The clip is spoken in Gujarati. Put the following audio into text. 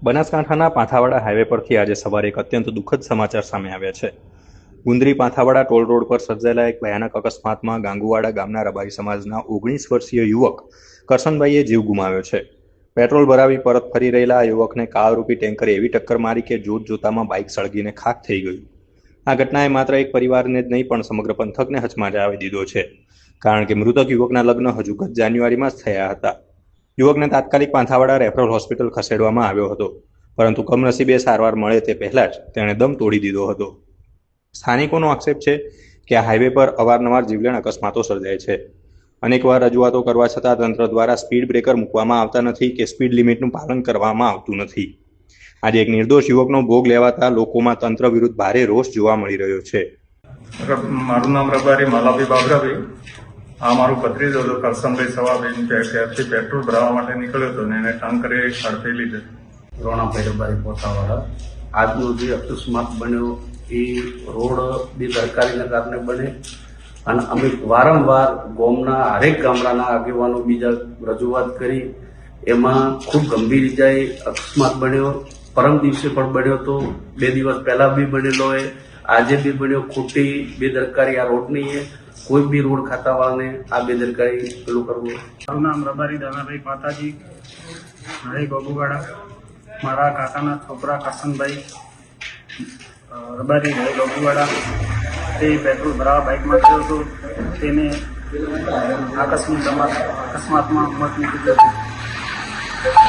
બનાસકાંઠાના પાંથાવાડા હાઈવે પરથી આજે સવારે એક અત્યંત દુઃખદ સમાચાર સામે આવ્યા છે। ગુંદરી પાંથાવાડા ટોલ રોડ પર સર્જાયેલા એક ભયાનક અકસ્માતમાં ગાંગુવાડા ગામના રબારી સમાજના 19 વર્ષીય યુવક કરશનભાઈએ જીવ ગુમાવ્યો છે। પેટ્રોલ ભરાવી પરત ફરી રહેલા આ યુવકને કાળરૂપી ટેન્કરે એવી ટક્કર મારી કે જોત જોતામાં બાઇક સળગીને ખાખ થઈ ગયું। આ ઘટનાએ માત્ર એક પરિવારને જ નહીં પણ સમગ્ર પંથકને હચમચાવી દીધો છે, કારણ કે મૃતક યુવકના લગ્ન હજુ ગત જાન્યુઆરીમાં જ થયા હતા। યુવકને તાત્કાલિક પાંથાવાડા રેફરલ હોસ્પિટલ ખસેડવામાં આવ્યો હતો, પરંતુ કમનસીબે સારવાર મળે તે પહેલા જ તેણે દમ તોડી દીધો હતો। સ્થાનિકોનો આક્ષેપ છે કે આ હાઈવે પર અવારનવાર જીવલેણ અકસ્માતો સર્જાય છે। અનેકવાર રજૂઆતો કરવા છતાં તંત્ર દ્વારા સ્પીડ બ્રેકર મૂકવામાં આવતા નથી કે સ્પીડ લિમિટનું પાલન કરવામાં આવતું નથી। આજે એક નિર્દોષ યુવકનો ભોગ લેવાતા લોકોમાં તંત્ર વિરુદ્ધ ભારે રોષ જોવા મળી રહ્યો છે। મારું નામ રબારી માલાભાઈ બાબરાભાઈ। આ મારું ભત્રીજો હતો કરશનભાઈ સવાભાઈ ત્યાંથી પેટ્રોલ ભરાવવા માટે નીકળ્યો હતો ને એને ટાંકરે હડફી લીધે। રોણાભાઈ રબારી પોતાવાળા। આજનો જે અકસ્માત બન્યો એ રોડ બેદરકારીના કારણે બને અને અમે વારંવાર ગામના હરેક ગામડાના આગેવાનો બીજા રજૂઆત કરી, એમાં ખૂબ ગંભીર ઇજાએ અકસ્માત બન્યો। પરમ દિવસે પણ બન્યો હતો, 2 દિવસ પહેલા બી બનેલો હોય, આજે બી બન્યો। ખોટી બેદરકારી આ રોડની છે। કોઈ બી રોડ ખાતાવાળાને આ બેદરકારી પેલું કરવું। મારું નામ રબારી દાનાભાઈ પાતાજી, મારી ગોગુવાડા। મારા કાકાના છોકરા કરશનભાઈ રબારી રહે ગોગુવાડા, તે પેટ્રોલ ભરાવા બાઇકમાં ગયો હતો, તેને અકસ્માતમાં મોત નીકળ્યો છે।